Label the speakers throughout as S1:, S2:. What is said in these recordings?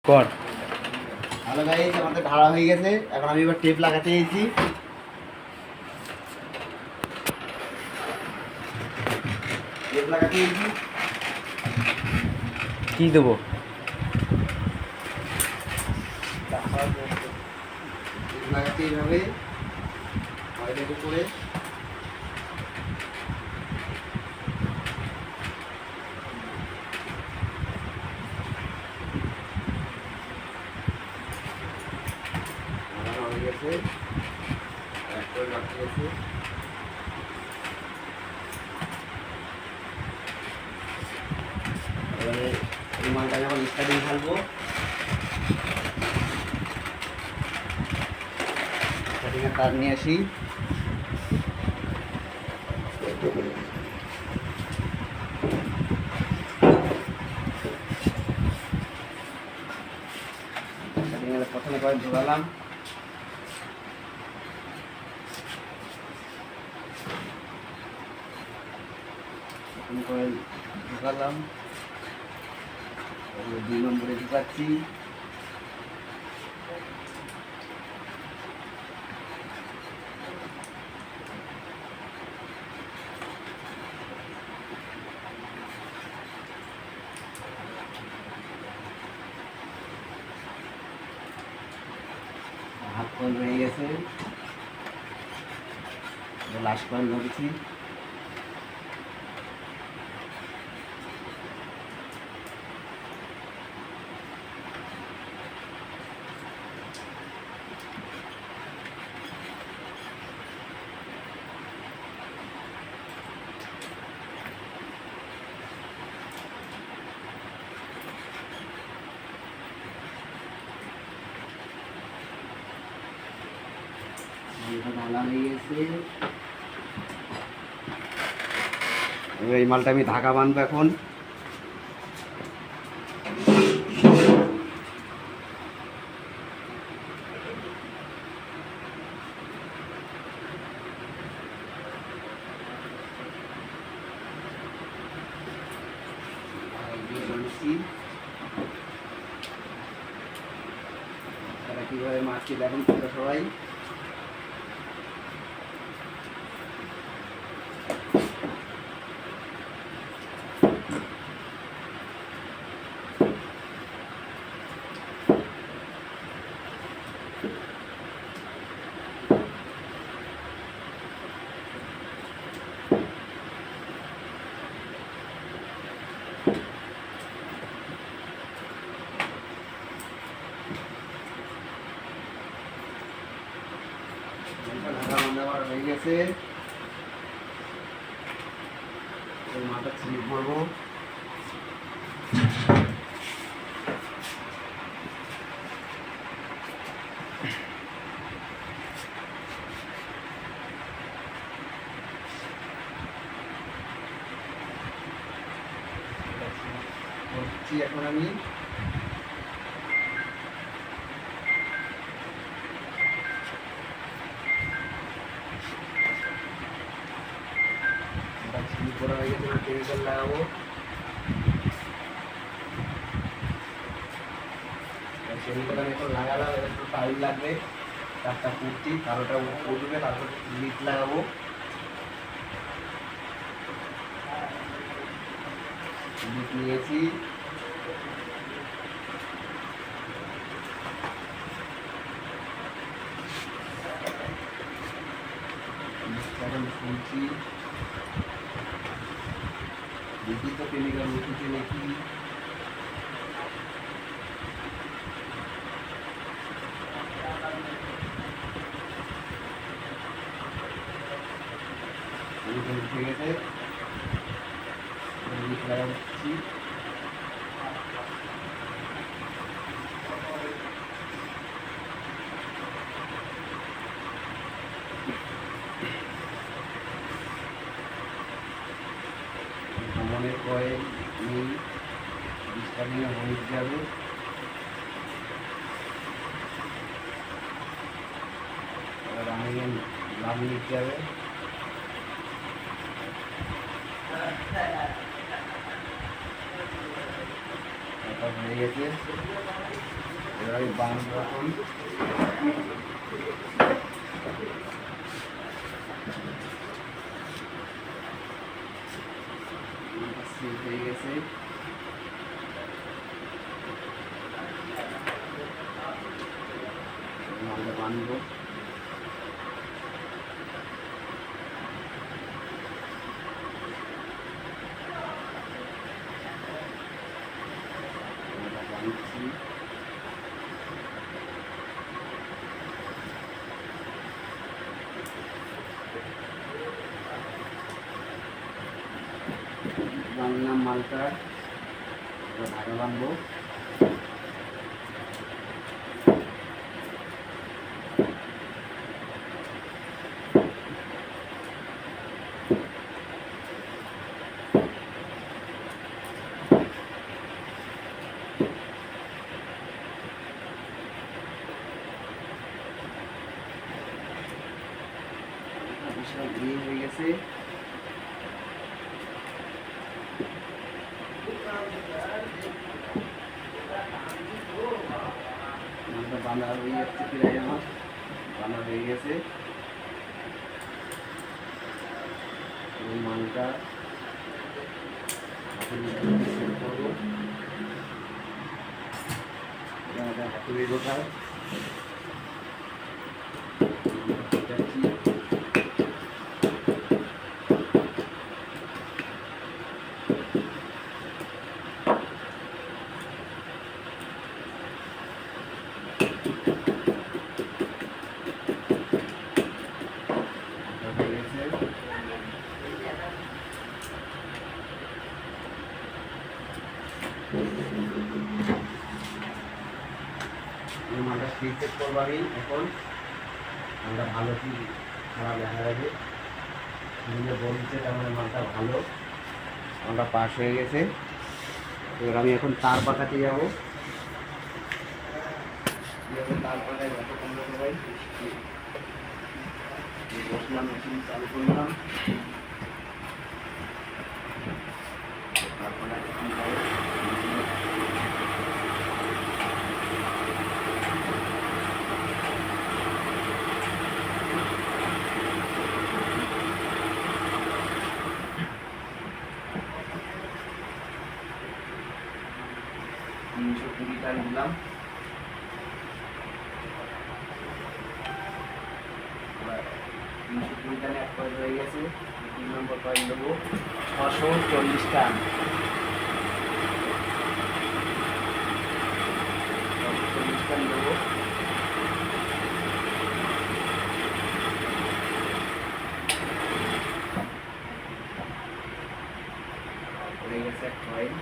S1: কর।
S2: Hello guys, আমাদের ঢালা হয়ে গেছে। এখন আমি এবার টেপ লাগাতে এসেছি। টেপ লাগাতে এসেছি।
S1: কি দেবো?
S2: টেপ লাগাতে এইভাবে ময়দার উপরে লাগানো হয়ে গেছে। আর একটা বাকি আছে। এবারে এই মালটা যখন স্টার্টিং ঢালবো, স্টার্টিংয়ের তার নিয়ে আসি। স্টার্টিংয়ের প্রথমে কয়েক ঢোকালাম, কয়েল ঢোকালাম, 2 নম্বরে ঢুকাচ্ছি। হাফ কয়েল হয়ে গেছে, লাস্ট কয়েল ঢুকেছি। ঢালা হয়ে গেছে। এই মালটা আমি ঢাকা বাঁধবো এখন। তারা কিভাবে মাছকে দেখুন তোমরা সবাই। ঢাকা বাঁধা হয়ে গেছে। মাথা স্লিপ করবো। এখন আমি করা হয়ে গেছে, কেমিক্যাল লাগাবো। কেমিক্যাল আমি এখন লাগালাম, একটু টাইম লাগবে। 4টা কুর্তি, কালোটা উঠবে, তারপর লিট লাগাবো। লিট নিয়েছি, এখন খুলছি। দেখি তো কেমিক্যাল উঠেছে নাকি। উঠে গেছে, লিট লাগাচ্ছি। মনের কয়েল নেই, স্টার্টিংয়ে হয়ে যাবে। রানিং লাভ নিতে যাবে। হয়ে গেছে। আমি বানাবো এখন। হয়ে গেছে, মালটা বানবো। বানলাম মালটা, ধাগা বানবো। হয়ে গেছে, বাঁধা হয়ে যাচ্ছে, প্রায় আমার বাঁধা হয়ে গেছে। এই মালটা করবো, হাতুড়ি কোথায় মালটা স্পিড চেক করবো আমি এখন। মালটা ভালো কি খারাপ দেখা যাবে, বলছে তার মানে মালটা ভালো, মালটা পাস হয়ে গেছে। এবার আমি এখন তার পাকাতে যাবো। তার পাকায় বসলাম, মেশিন চালু করলাম, তারপরে টান দিলাম। এবার 320 টানে এক পয়েন্ট হয়ে গেছে। 3 নম্বর পয়েন্ট দেবো 640 টান। 640 টান দেবো। হয়ে গেছে এক পয়েন্ট।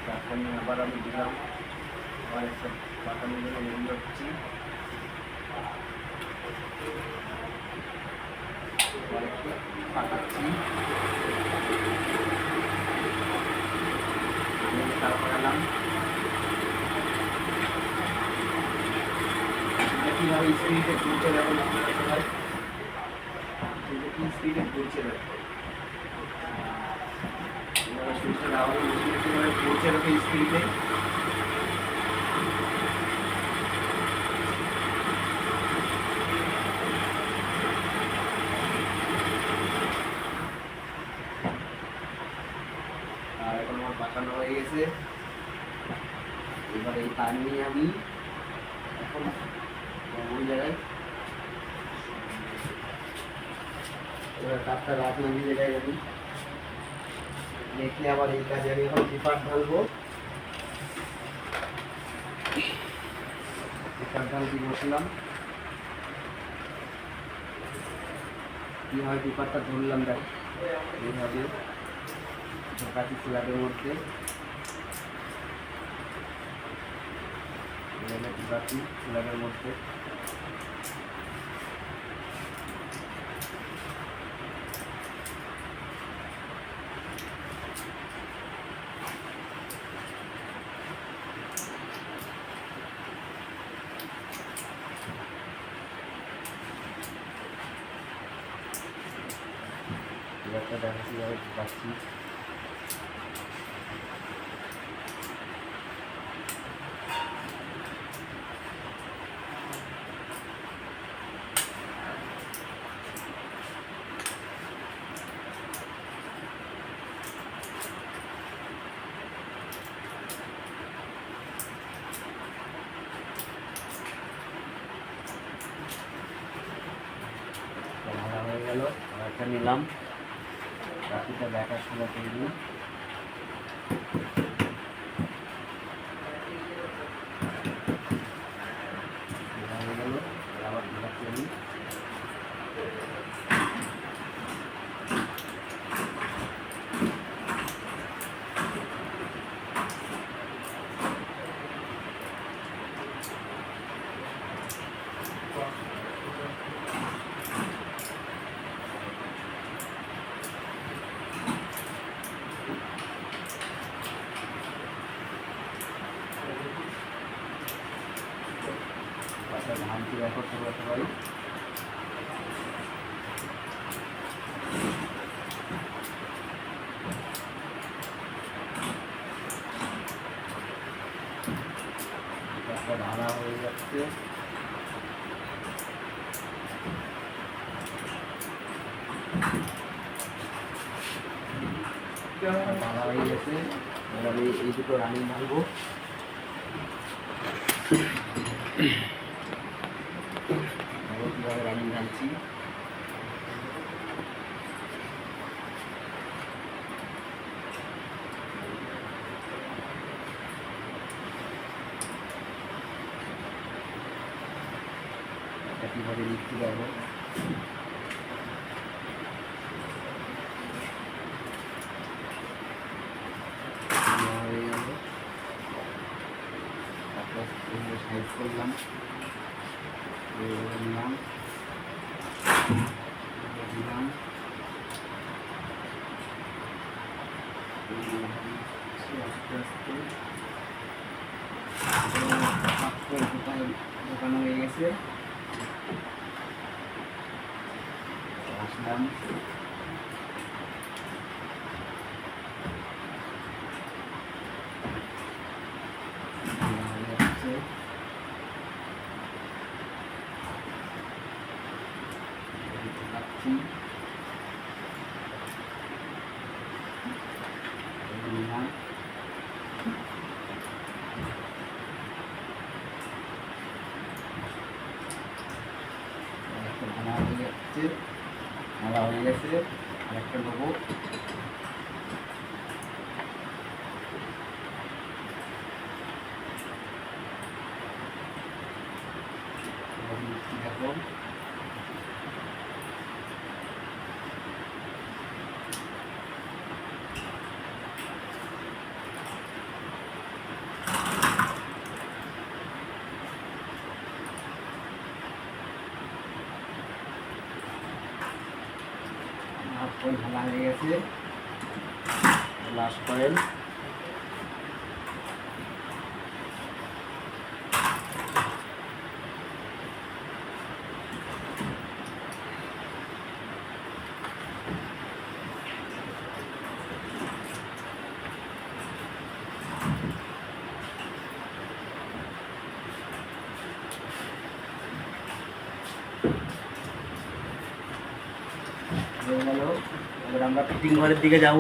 S2: তারপরে আবার আমি দিলাম, আবার একটা পাঠানোর জন্য রেডি হচ্ছি। পাঠাচ্ছি, তারপর এলাম কীভাবে স্পিডে ঘুরছে, দেখো সবাই কি স্পিডে ঘুরছে, দেখো সুইচটা লাগানো মেশিনে কীভাবে ঘুরছে, দেখো স্পিডে। আর এখন আমার পাঠানো হয়ে গেছে। এবার এই তার নিয়ে আমি এখন ওই জায়গায় এবার তারটা রাত নামিয়ে জায়গায় যাবি দেখলে আবার এই কাজে আমি এখন পেপার ঢালবো। পেপার ঢালতে বসলাম, কীভাবে পেপারটা ধরলাম দেখ, এইভাবে ঢোকাচ্ছি স্ল্যাবের মধ্যে, ঢোকাচ্ছি স্ল্যাবের মধ্যে। একটা দেখাচ্ছি ঢোকাচ্ছি। নিলাম, বাকিটা দেখার সময় করে নিই। আবার দেখাচ্ছি আমি। ধানটি রেকর্ড করতে পারি। একটা ঢালা হয়ে যাচ্ছে, ঢালা হয়ে গেছে। এবার এই দুটো রানিং মারবো। কীভাবে রানিং টানছি, কীভাবে লিখতে পারবো। সাইজ করলাম, নিলাম, দিলাম, আস্তে আস্তে দোকান হয়ে গেছে। আসলাম, মালা হয়ে গেছে। আরেকটা নেবো, দেখো ঢালা হয়ে গেছে। লাস্ট কয়েল, এবার আমরা ফিটিং ঘরের দিকে যাব।